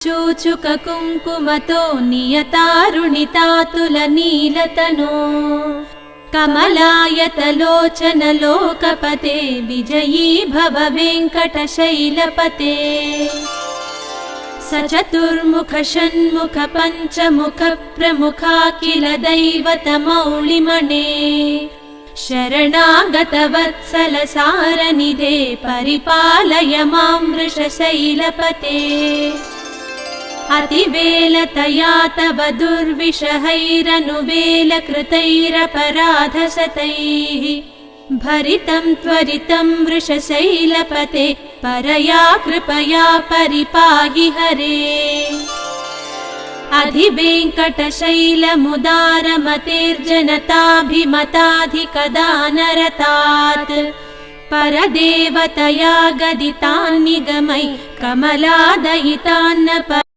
चूचुककुङ्कुमतो नियतारुणितातुलनीलतनो कमलायतलोचनलोकपते विजयी भव वेङ्कटशैलपते सचतुर्मुख षण्मुख पञ्चमुख प्रमुखाखिल दैवतमौलिमणे शरणागतवत्सल सारनिधे परिपालय मां वृषशैलपते अतिवेलतया तव दुर्विषहैरनुवेलकृतैरपराधशतैः भरितं त्वरितं वृषशैलपते परया कृपया परिपाहि हरे अधिवेङ्कटशैलमुदारमतेर्जनताभिमताधिकदानरतात् परदेवतया गदितान्निगमै कमलादयितान्न